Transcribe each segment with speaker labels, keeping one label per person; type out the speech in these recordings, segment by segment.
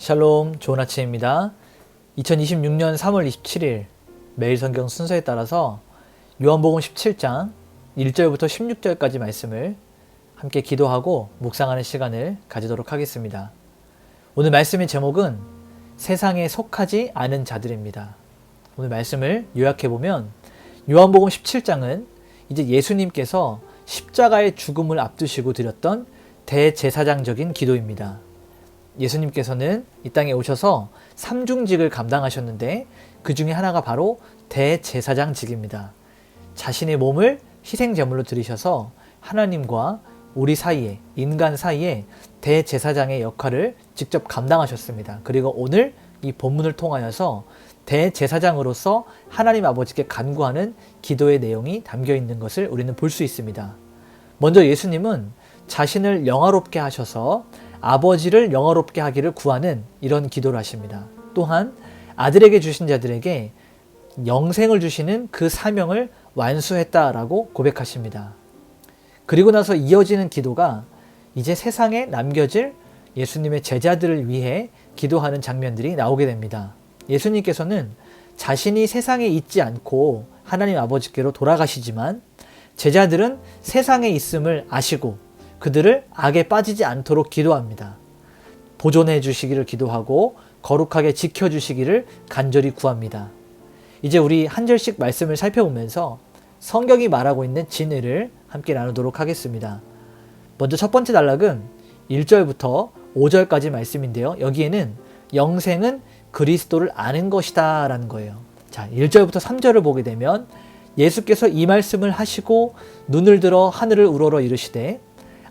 Speaker 1: 샬롬, 좋은 아침입니다. 2026년 3월 27일 매일 성경 순서에 따라서 요한복음 17장 1절부터 16절까지 말씀을 함께 기도하고 묵상하는 시간을 가지도록 하겠습니다. 오늘 말씀의 제목은 세상에 속하지 않은 자들입니다. 오늘 말씀을 요약해보면 요한복음 17장은 이제 예수님께서 십자가의 죽음을 앞두시고 드렸던 대제사장적인 기도입니다. 예수님께서는 이 땅에 오셔서 삼중직을 감당하셨는데 그 중에 하나가 바로 대제사장직입니다. 자신의 몸을 희생제물로 드리셔서 하나님과 우리 사이에, 인간 사이에 대제사장의 역할을 직접 감당하셨습니다. 그리고 오늘 이 본문을 통하여서 대제사장으로서 하나님 아버지께 간구하는 기도의 내용이 담겨 있는 것을 우리는 볼 수 있습니다. 먼저 예수님은 자신을 영화롭게 하셔서 아버지를 영화롭게 하기를 구하는 이런 기도를 하십니다. 또한 아들에게 주신 자들에게 영생을 주시는 그 사명을 완수했다라고 고백하십니다. 그리고 나서 이어지는 기도가 이제 세상에 남겨질 예수님의 제자들을 위해 기도하는 장면들이 나오게 됩니다. 예수님께서는 자신이 세상에 있지 않고 하나님 아버지께로 돌아가시지만 제자들은 세상에 있음을 아시고 그들을 악에 빠지지 않도록 기도합니다. 보존해 주시기를 기도하고 거룩하게 지켜주시기를 간절히 구합니다. 이제 우리 한 절씩 말씀을 살펴보면서 성경이 말하고 있는 진리를 함께 나누도록 하겠습니다. 먼저 첫 번째 단락은 1절부터 5절까지 말씀인데요. 여기에는 영생은 그리스도를 아는 것이다 라는 거예요. 자, 1절부터 3절을 보게 되면 예수께서 이 말씀을 하시고 눈을 들어 하늘을 우러러 이르시되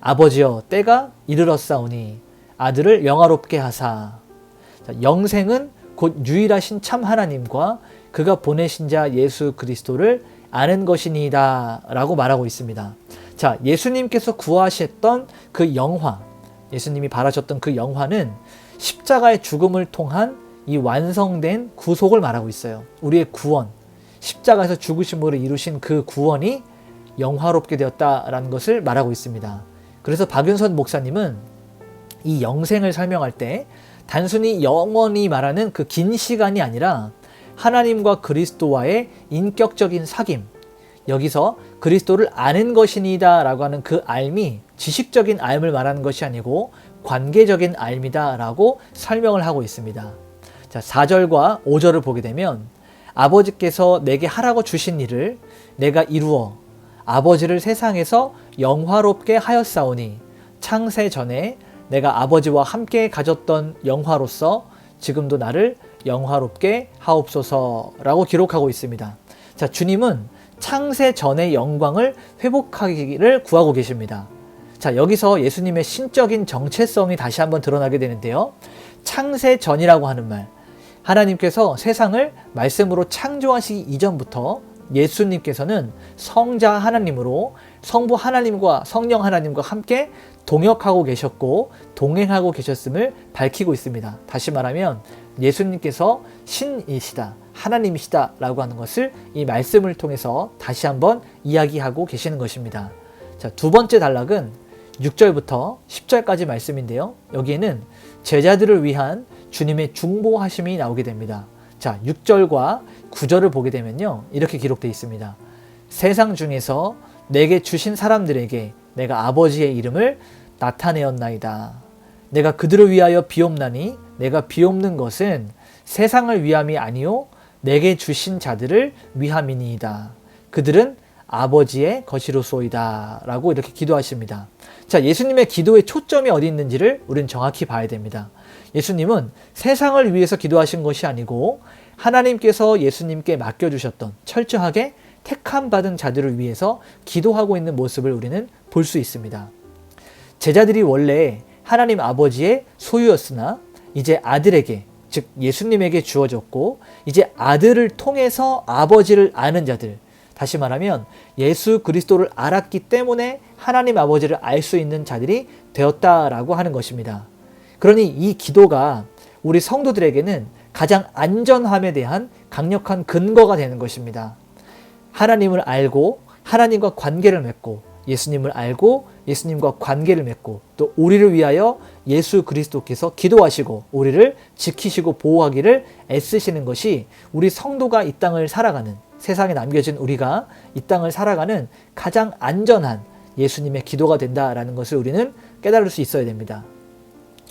Speaker 1: 아버지여 때가 이르렀사오니 아들을 영화롭게 하사. 자, 영생은 곧 유일하신 참 하나님과 그가 보내신 자 예수 그리스도를 아는 것이니이다 라고 말하고 있습니다. 자, 예수님께서 구하셨던 그 영화, 예수님이 바라셨던 그 영화는 십자가의 죽음을 통한 이 완성된 구속을 말하고 있어요. 우리의 구원, 십자가에서 죽으심으로 이루신 그 구원이 영화롭게 되었다라는 것을 말하고 있습니다. 그래서 박윤선 목사님은 이 영생을 설명할 때 단순히 영원히 말하는 그 긴 시간이 아니라 하나님과 그리스도와의 인격적인 사귐, 여기서 그리스도를 아는 것이니다 라고 하는 그 알미, 지식적인 알을 말하는 것이 아니고 관계적인 알미다 라고 설명을 하고 있습니다. 자, 4절과 5절을 보게 되면 아버지께서 내게 하라고 주신 일을 내가 이루어 아버지를 세상에서 영화롭게 하였사오니 창세 전에 내가 아버지와 함께 가졌던 영화로서 지금도 나를 영화롭게 하옵소서라고 기록하고 있습니다. 자, 주님은 창세 전의 영광을 회복하기를 구하고 계십니다. 자, 여기서 예수님의 신적인 정체성이 다시 한번 드러나게 되는데요. 창세 전이라고 하는 말, 하나님께서 세상을 말씀으로 창조하시기 이전부터 예수님께서는 성자 하나님으로 성부 하나님과 성령 하나님과 함께 동역하고 계셨고 동행하고 계셨음을 밝히고 있습니다. 다시 말하면 예수님께서 신이시다, 하나님이시다 라고 하는 것을 이 말씀을 통해서 다시 한번 이야기하고 계시는 것입니다. 자, 두 번째 단락은 6절부터 10절까지 말씀인데요. 여기에는 제자들을 위한 주님의 중보하심이 나오게 됩니다. 자, 6절과 9절을 보게 되면요, 이렇게 기록되어 있습니다. 세상 중에서 내게 주신 사람들에게 내가 아버지의 이름을 나타내었나이다. 내가 그들을 위하여 비옵나니 내가 비옵는 것은 세상을 위함이 아니요 내게 주신 자들을 위함이니이다. 그들은 아버지의 것이로소이다 라고 이렇게 기도하십니다. 자, 예수님의 기도의 초점이 어디 있는지를 우리는 정확히 봐야 됩니다. 예수님은 세상을 위해서 기도하신 것이 아니고 하나님께서 예수님께 맡겨주셨던 철저하게 택함받은 자들을 위해서 기도하고 있는 모습을 우리는 볼 수 있습니다. 제자들이 원래 하나님 아버지의 소유였으나 이제 아들에게, 즉 예수님에게 주어졌고 이제 아들을 통해서 아버지를 아는 자들, 다시 말하면 예수 그리스도를 알았기 때문에 하나님 아버지를 알 수 있는 자들이 되었다라고 하는 것입니다. 그러니 이 기도가 우리 성도들에게는 가장 안전함에 대한 강력한 근거가 되는 것입니다. 하나님을 알고 하나님과 관계를 맺고 예수님을 알고 예수님과 관계를 맺고 또 우리를 위하여 예수 그리스도께서 기도하시고 우리를 지키시고 보호하기를 애쓰시는 것이 우리 성도가 이 땅을 살아가는, 세상에 남겨진 우리가 이 땅을 살아가는 가장 안전한 예수님의 기도가 된다라는 것을 우리는 깨달을 수 있어야 됩니다.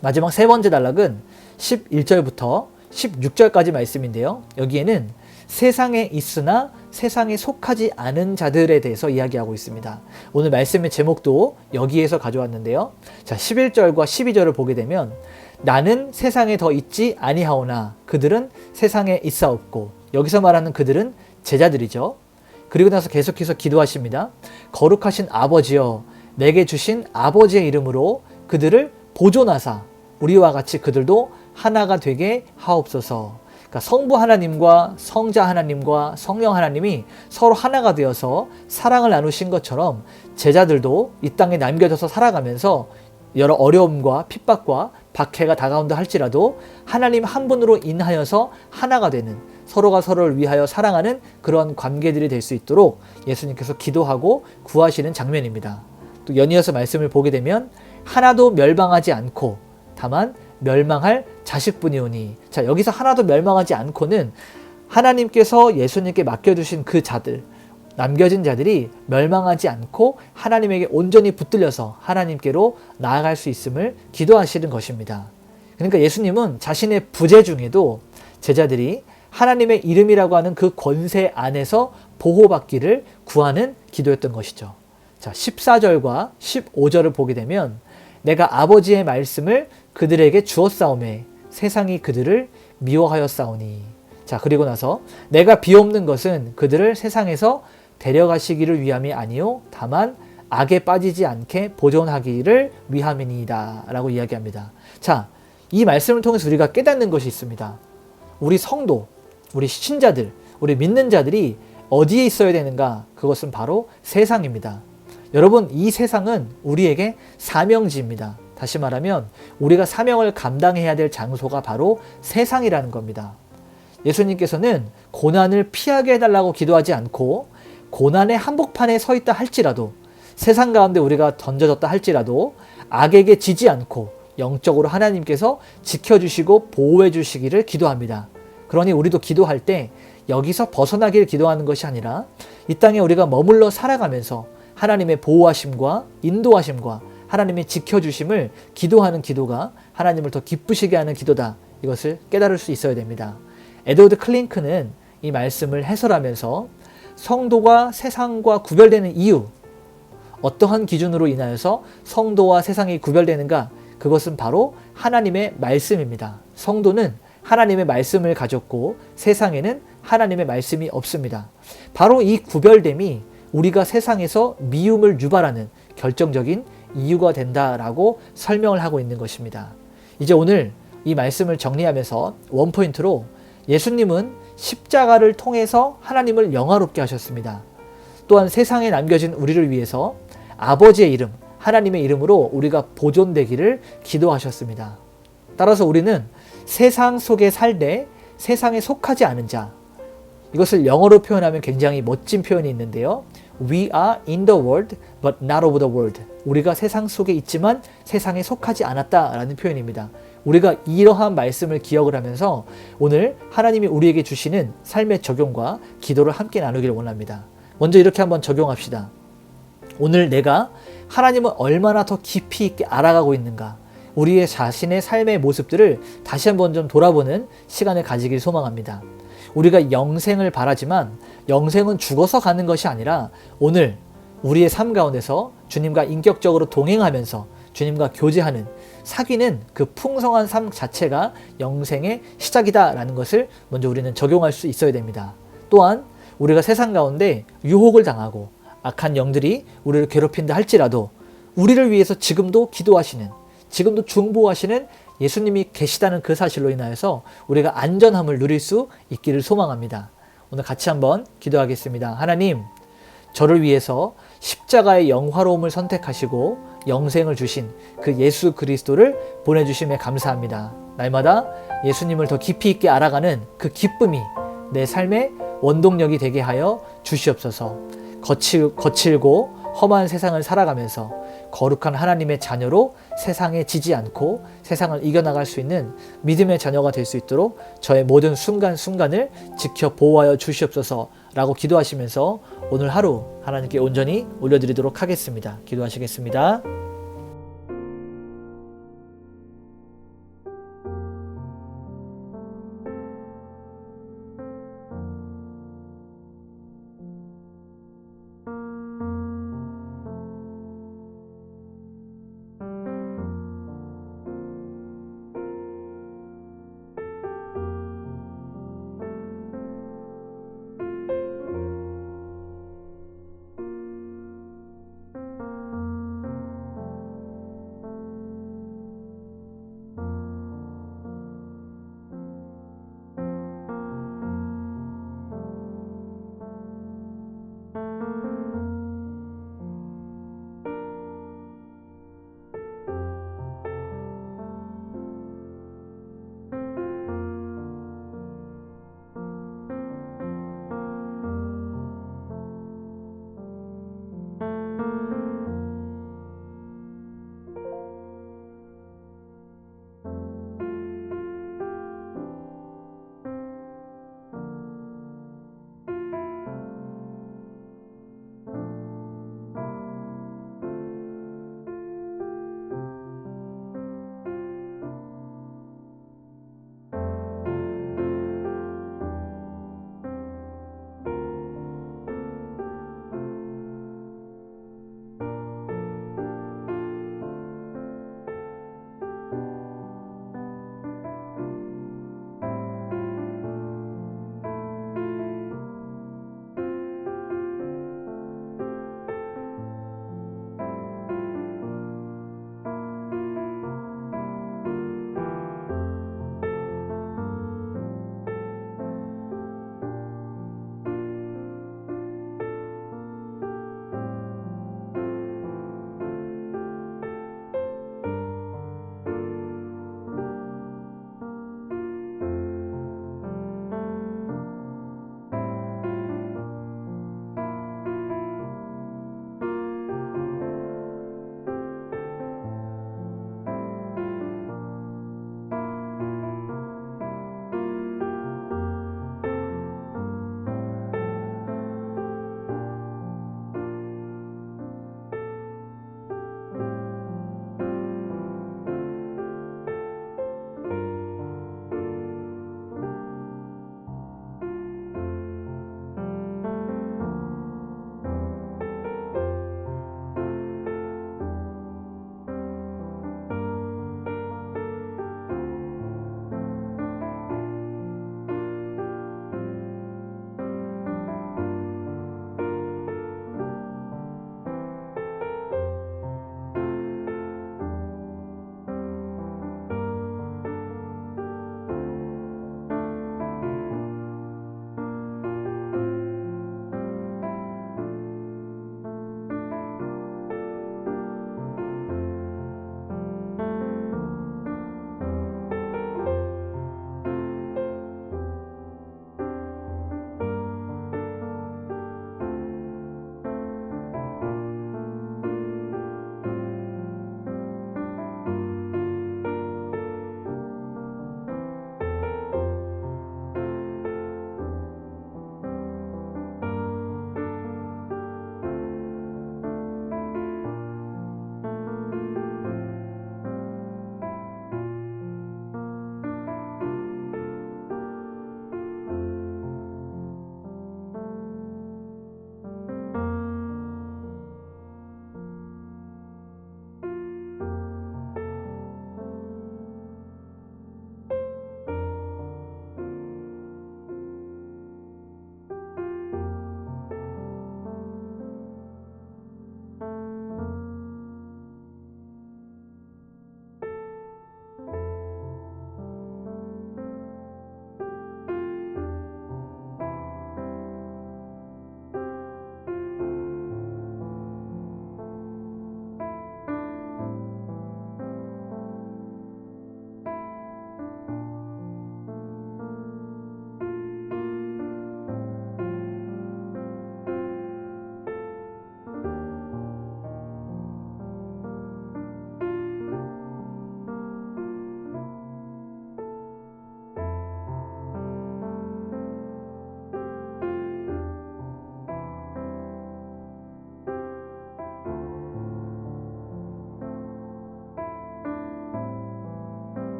Speaker 1: 마지막 세 번째 단락은 11절부터 16절까지 말씀인데요. 여기에는 세상에 있으나 세상에 속하지 않은 자들에 대해서 이야기하고 있습니다. 오늘 말씀의 제목도 여기에서 가져왔는데요. 자, 11절과 12절을 보게 되면 나는 세상에 더 있지 아니하오나 그들은 세상에 있사옵고, 여기서 말하는 그들은 제자들이죠. 그리고 나서 계속해서 기도하십니다. 거룩하신 아버지여, 내게 주신 아버지의 이름으로 그들을 보존하사 우리와 같이 그들도 하나가 되게 하옵소서. 그러니까 성부 하나님과 성자 하나님과 성령 하나님이 서로 하나가 되어서 사랑을 나누신 것처럼 제자들도 이 땅에 남겨져서 살아가면서 여러 어려움과 핍박과 박해가 다가온다 할지라도 하나님 한 분으로 인하여서 하나가 되는, 서로가 서로를 위하여 사랑하는 그런 관계들이 될 수 있도록 예수님께서 기도하고 구하시는 장면입니다. 또 연이어서 말씀을 보게 되면 하나도 멸망하지 않고 다만 멸망할 자식뿐이오니, 자, 여기서 하나도 멸망하지 않고는 하나님께서 예수님께 맡겨두신 그 자들, 남겨진 자들이 멸망하지 않고 하나님에게 온전히 붙들려서 하나님께로 나아갈 수 있음을 기도하시는 것입니다. 그러니까 예수님은 자신의 부재 중에도 제자들이 하나님의 이름이라고 하는 그 권세 안에서 보호받기를 구하는 기도였던 것이죠. 자, 14절과 15절을 보게 되면 내가 아버지의 말씀을 그들에게 주었사오매 세상이 그들을 미워하였사오니. 자, 그리고 나서 내가 비옵는 것은 그들을 세상에서 데려가시기를 위함이 아니요 다만 악에 빠지지 않게 보존하기를 위함이니이다 라고 이야기합니다. 자, 이 말씀을 통해서 우리가 깨닫는 것이 있습니다. 우리 성도, 우리 신자들, 우리 믿는 자들이 어디에 있어야 되는가? 그것은 바로 세상입니다. 여러분, 이 세상은 우리에게 사명지입니다. 다시 말하면 우리가 사명을 감당해야 될 장소가 바로 세상이라는 겁니다. 예수님께서는 고난을 피하게 해달라고 기도하지 않고 고난의 한복판에 서 있다 할지라도, 세상 가운데 우리가 던져졌다 할지라도 악에게 지지 않고 영적으로 하나님께서 지켜주시고 보호해 주시기를 기도합니다. 그러니 우리도 기도할 때 여기서 벗어나기를 기도하는 것이 아니라 이 땅에 우리가 머물러 살아가면서 하나님의 보호하심과 인도하심과 하나님의 지켜주심을 기도하는 기도가 하나님을 더 기쁘시게 하는 기도다. 이것을 깨달을 수 있어야 됩니다. 에드워드 클링크는 이 말씀을 해설하면서 성도가 세상과 구별되는 이유, 어떠한 기준으로 인하여서 성도와 세상이 구별되는가? 그것은 바로 하나님의 말씀입니다. 성도는 하나님의 말씀을 가졌고 세상에는 하나님의 말씀이 없습니다. 바로 이 구별됨이 우리가 세상에서 미움을 유발하는 결정적인 이유가 된다라고 설명을 하고 있는 것입니다. 이제 오늘 이 말씀을 정리하면서 원포인트로 예수님은 십자가를 통해서 하나님을 영화롭게 하셨습니다. 또한 세상에 남겨진 우리를 위해서 아버지의 이름, 하나님의 이름으로 우리가 보존되기를 기도하셨습니다. 따라서 우리는 세상 속에 살되 세상에 속하지 않은 자, 이것을 영어로 표현하면 굉장히 멋진 표현이 있는데요. We are in the world but not of the world. 우리가 세상 속에 있지만 세상에 속하지 않았다라는 표현입니다. 우리가 이러한 말씀을 기억을 하면서 오늘 하나님이 우리에게 주시는 삶의 적용과 기도를 함께 나누기를 원합니다. 먼저 이렇게 한번 적용합시다. 오늘 내가 하나님을 얼마나 더 깊이 있게 알아가고 있는가, 우리의 자신의 삶의 모습들을 다시 한번 좀 돌아보는 시간을 가지길 소망합니다. 우리가 영생을 바라지만 영생은 죽어서 가는 것이 아니라 오늘 우리의 삶 가운데서 주님과 인격적으로 동행하면서 주님과 교제하는, 사귀는 그 풍성한 삶 자체가 영생의 시작이다라는 것을 먼저 우리는 적용할 수 있어야 됩니다. 또한 우리가 세상 가운데 유혹을 당하고 악한 영들이 우리를 괴롭힌다 할지라도 우리를 위해서 지금도 기도하시는, 지금도 중보하시는 예수님이 계시다는 그 사실로 인하여서 우리가 안전함을 누릴 수 있기를 소망합니다. 오늘 같이 한번 기도하겠습니다. 하나님, 저를 위해서 십자가의 영화로움을 선택하시고 영생을 주신 그 예수 그리스도를 보내주심에 감사합니다. 날마다 예수님을 더 깊이 있게 알아가는 그 기쁨이 내 삶의 원동력이 되게 하여 주시옵소서. 거칠고 험한 세상을 살아가면서 거룩한 하나님의 자녀로 세상에 지지 않고 세상을 이겨나갈 수 있는 믿음의 자녀가 될 수 있도록 저의 모든 순간순간을 지켜 보호하여 주시옵소서 라고 기도하시면서 오늘 하루 하나님께 온전히 올려드리도록 하겠습니다. 기도하시겠습니다.